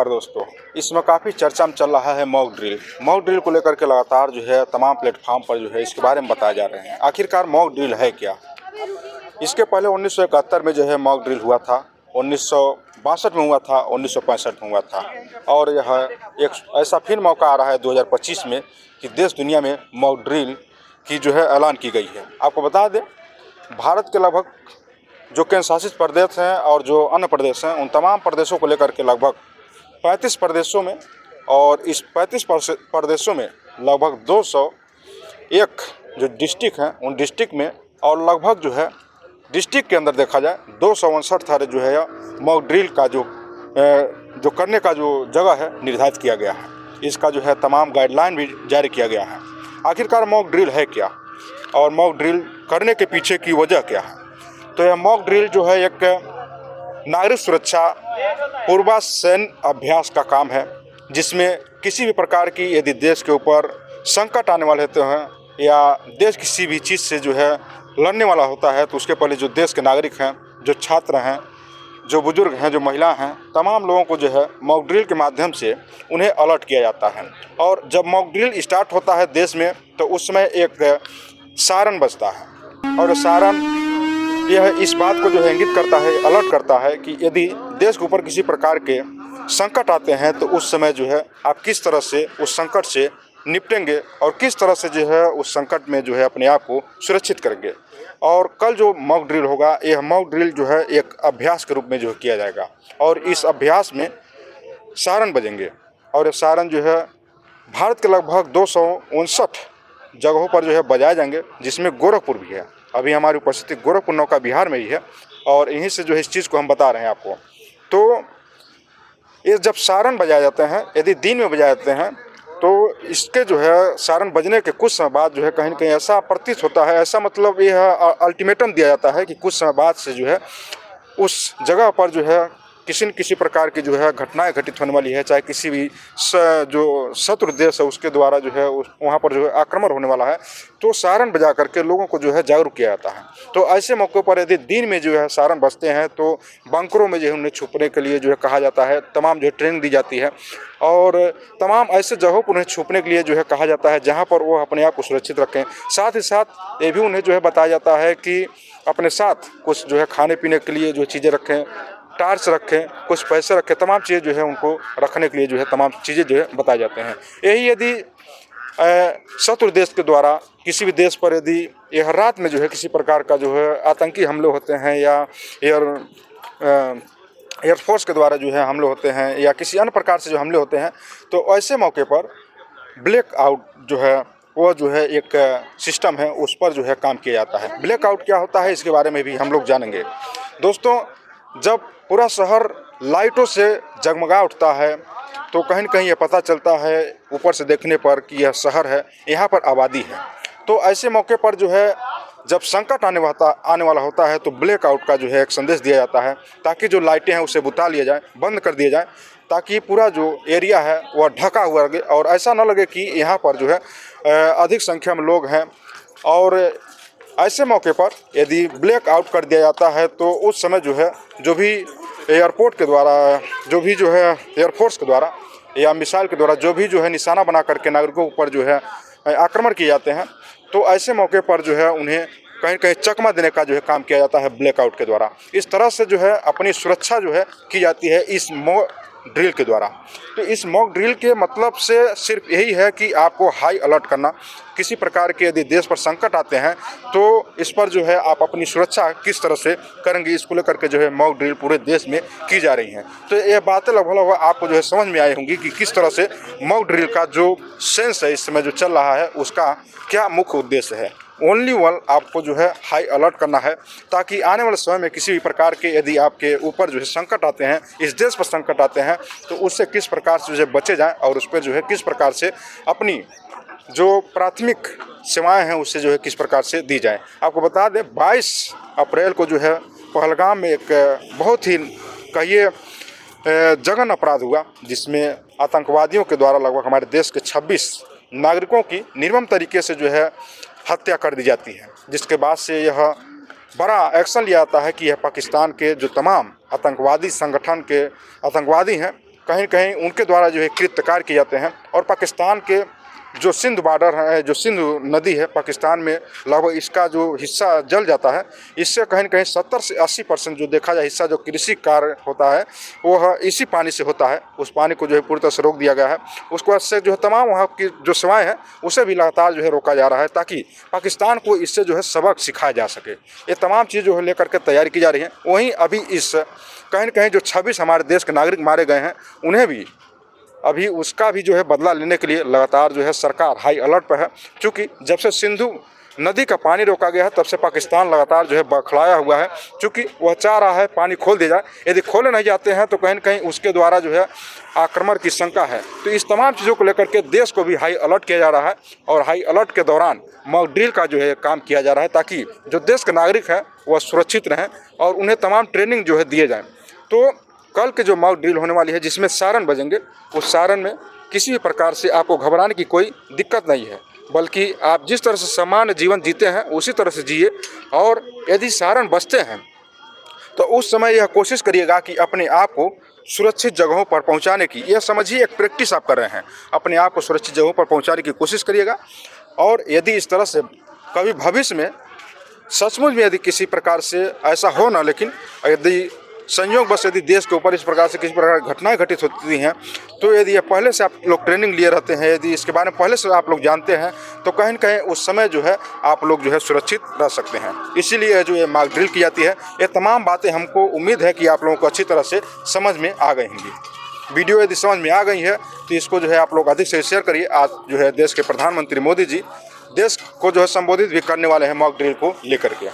नमस्कार दोस्तों। इसमें काफ़ी चर्चा में चल रहा है मॉक ड्रिल। मॉक ड्रिल को लेकर के लगातार जो है तमाम प्लेटफॉर्म पर जो है इसके बारे में बताया जा रहे हैं। आखिरकार मॉक ड्रिल है क्या? इसके पहले 1971 में जो है मॉक ड्रिल हुआ था, 1962 में हुआ था, 1965 में हुआ था और यह एक ऐसा फिर मौका आ रहा है 2025 में कि देश दुनिया में मॉक ड्रिल की जो है ऐलान की गई है। आपको बता दें, भारत के लगभग जो केंद्र शासित प्रदेश हैं और जो अन्य प्रदेश हैं, उन तमाम प्रदेशों को लेकर के लगभग 35 प्रदेशों में, और इस 35 प्रदेशों में लगभग 201 जो डिस्ट्रिक्ट हैं, उन डिस्ट्रिक्ट में और लगभग जो है डिस्ट्रिक्ट के अंदर देखा जाए 259 सारे जो है मॉक ड्रिल का जो करने का जो जगह है निर्धारित किया गया है। इसका जो है तमाम गाइडलाइन भी जारी किया गया है। आखिरकार मॉक ड्रिल है क्या और मॉक ड्रिल करने के पीछे की वजह क्या है? तो यह मॉक ड्रिल जो है एक नागरिक सुरक्षा पूर्वासैन्य अभ्यास का काम है, जिसमें किसी भी प्रकार की यदि देश के ऊपर संकट आने वाले होते हैं या देश किसी भी चीज़ से जो है लड़ने वाला होता है, तो उसके पहले जो देश के नागरिक हैं, जो छात्र हैं, जो बुजुर्ग हैं, जो महिला हैं, तमाम लोगों को जो है मॉक ड्रिल के माध्यम से उन्हें अलर्ट किया जाता है। और जब मॉक ड्रिल स्टार्ट होता है देश में, तो उस समय एक सायरन बजता है और सायरन यह इस बात को जो है इंगित करता है, अलर्ट करता है कि यदि देश के ऊपर किसी प्रकार के संकट आते हैं तो उस समय जो है आप किस तरह से उस संकट से निपटेंगे और किस तरह से जो है उस संकट में जो है अपने आप को सुरक्षित करेंगे। और कल जो मॉक ड्रिल होगा, यह मॉक ड्रिल जो है एक अभ्यास के रूप में जो किया जाएगा और इस अभ्यास में सायरन बजेंगे और ये सायरन जो है भारत के लगभग 259 जगहों पर जो है बजाए जाएंगे, जिसमें गोरखपुर भी है। अभी हमारी उपस्थिति गोरखपुर नौका बिहार में ही है और यहीं से जो है इस चीज़ को हम बता रहे हैं आपको। तो ये जब सायरन बजाए जाते हैं, यदि दिन में बजाए जाते हैं, तो इसके जो है सायरन बजने के कुछ समय बाद जो है कहीं न कहीं ऐसा प्रतीत होता है, ऐसा मतलब यह अल्टीमेटम दिया जाता है कि कुछ समय बाद से जो है उस जगह पर जो है किसी न किसी प्रकार की जो है घटनाएं घटित होने वाली है, चाहे किसी भी जो शत्रु देश है उसके द्वारा जो है वहाँ पर जो है आक्रमण होने वाला है, तो सायरन बजा करके लोगों को जो है जागरूक किया जाता है। तो ऐसे मौक़ों पर यदि दिन में जो है सायरन बजते हैं तो बंकरों में जो है उन्हें छुपने के लिए जो है कहा जाता है, तमाम जो है ट्रेनिंग दी जाती है और तमाम ऐसे जगहों पर उन्हें छुपने के लिए जो है कहा जाता है जहाँ पर वो अपने आप को सुरक्षित रखें। साथ ही साथ ये भी उन्हें जो है बताया जाता है कि अपने साथ कुछ जो है खाने पीने के लिए जो चीज़ें रखें, टार्च रखें, कुछ पैसे रखें, तमाम चीज़ें जो है उनको रखने के लिए जो है तमाम चीज़ें जो है बताए जाते हैं। यही यदि शत्रु देश के द्वारा किसी भी देश पर यदि यह रात में जो है किसी प्रकार का जो है आतंकी हमले होते हैं या एयरफोर्स के द्वारा जो है हमले होते हैं या किसी अन्य प्रकार से जो हमले होते हैं, तो ऐसे मौके पर ब्लैक आउट जो है वो जो है एक सिस्टम है, उस पर जो है काम किया जाता है। ब्लैक आउट क्या होता है इसके बारे में भी हम लोग जानेंगे। दोस्तों, जब पूरा शहर लाइटों से जगमगा उठता है तो कहीं न कहीं ये पता चलता है ऊपर से देखने पर कि यह शहर है, यहाँ पर आबादी है। तो ऐसे मौके पर जो है जब संकट आने वाला होता है तो ब्लैक आउट का जो है एक संदेश दिया जाता है, ताकि जो लाइटें हैं उसे बुता लिया जाए, बंद कर दिया जाए, ताकि पूरा जो एरिया है वह ढका हुआ लगे और ऐसा न लगे कि यहाँ पर जो है अधिक संख्या में लोग हैं। और ऐसे मौके पर यदि ब्लैक आउट कर दिया जाता है तो उस समय जो है जो भी एयरपोर्ट के द्वारा, जो भी जो है एयरफोर्स के द्वारा या मिसाइल के द्वारा जो भी जो है निशाना बना करके नागरिकों पर जो है आक्रमण किए जाते हैं, तो ऐसे मौके पर जो है उन्हें कहीं कहीं चकमा देने का जो है काम किया जाता है ब्लैकआउट के द्वारा। इस तरह से जो है अपनी सुरक्षा जो है की जाती है इस मॉक ड्रिल के द्वारा। तो इस मॉक ड्रिल के मतलब से सिर्फ यही है कि आपको हाई अलर्ट करना, किसी प्रकार के यदि देश पर संकट आते हैं तो इस पर जो है आप अपनी सुरक्षा किस तरह से करेंगे, इसको लेकर के जो है मॉक ड्रिल पूरे देश में की जा रही हैं। तो ये बातें लगभग आपको जो है समझ में आई होंगी कि किस तरह से मॉक ड्रिल का जो सेंस है इस समय जो चल रहा है उसका क्या मुख्य उद्देश्य है। ओनली वन आपको जो है हाई अलर्ट करना है, ताकि आने वाले समय में किसी भी प्रकार के यदि आपके ऊपर जो है संकट आते हैं, इस देश पर संकट आते हैं, तो उससे किस प्रकार से जो है बचे जाएं और उस पर जो है किस प्रकार से अपनी जो प्राथमिक सेवाएं हैं उससे जो है किस प्रकार से दी जाए। आपको बता दें 22 अप्रैल को जो है पहलगाम में एक बहुत ही कहिए जघन अपराध हुआ, जिसमें आतंकवादियों के द्वारा लगभग हमारे देश के 26 नागरिकों की निर्मम तरीके से जो है हत्या कर दी जाती है, जिसके बाद से यह बड़ा एक्शन लिया जाता है कि यह पाकिस्तान के जो तमाम आतंकवादी संगठन के आतंकवादी हैं कहीं कहीं उनके द्वारा जो है कृत्य किए जाते हैं। और पाकिस्तान के जो सिंध बॉर्डर है, जो सिंध नदी है पाकिस्तान में, लगभग इसका जो हिस्सा जल जाता है। इससे कहीं न कहीं 70 से 80% जो देखा जाए हिस्सा जो कृषि कार्य होता है वो इसी पानी से होता है। उस पानी को जो है पूरी तरह से रोक दिया गया है। उसको से जो है तमाम वहाँ की जो सेवाएँ हैं उसे भी लगातार जो है रोका जा रहा है, ताकि पाकिस्तान को इससे जो है सबक सिखाया जा सके। ये तमाम चीज़ जो है लेकर के तैयारी की जा रही है। वहीं अभी इस कहीं न कहीं जो 26 हमारे देश के नागरिक मारे गए हैं, उन्हें भी अभी उसका भी जो है बदला लेने के लिए लगातार जो है सरकार हाई अलर्ट पर है। क्योंकि जब से सिंधु नदी का पानी रोका गया है तब से पाकिस्तान लगातार जो है बौखलाया हुआ है, क्योंकि वह चाह रहा है पानी खोल दिया जाए। यदि खोले नहीं जाते हैं तो कहीं न कहीं उसके द्वारा जो है आक्रमण की शंका है। तो इस तमाम चीज़ों को लेकर के देश को भी हाई अलर्ट किया जा रहा है। और हाई अलर्ट के दौरान मॉक ड्रिल का जो है काम किया जा रहा है, ताकि जो देश के नागरिक हैं वह सुरक्षित रहें और उन्हें तमाम ट्रेनिंग जो है दिए जाएँ। तो कल के जो मॉक ड्रिल होने वाली है जिसमें सायरन बजेंगे, उस सायरन में किसी भी प्रकार से आपको घबराने की कोई दिक्कत नहीं है, बल्कि आप जिस तरह से सामान्य जीवन जीते हैं उसी तरह से जिए। और यदि सायरन बजते हैं तो उस समय यह कोशिश करिएगा कि अपने आप को सुरक्षित जगहों पर पहुंचाने की, यह समझिए एक प्रैक्टिस आप कर रहे हैं, अपने आप को सुरक्षित जगहों पर पहुंचाने की कोशिश करिएगा। और यदि इस तरह से कभी भविष्य में सचमुच में यदि किसी प्रकार से ऐसा हो ना, लेकिन यदि संयोग बस यदि देश के ऊपर इस प्रकार से किसी प्रकार की घटनाएं घटित होती हैं, तो यदि ये पहले से आप लोग ट्रेनिंग लिए रहते हैं, यदि इसके बारे में पहले से आप लोग जानते हैं, तो कहीं न कहीं उस समय जो है आप लोग जो है सुरक्षित रह सकते हैं। इसीलिए जो ये मॉक ड्रिल की जाती है, ये तमाम बातें हमको उम्मीद है कि आप लोगों को अच्छी तरह से समझ में आ गई होंगी। वीडियो यदि समझ में आ गई है तो इसको जो है आप लोग अधिक से शेयर करिए। आज जो है देश के प्रधानमंत्री मोदी जी देश को जो है संबोधित भी करने वाले हैं मॉक ड्रिल को लेकर के।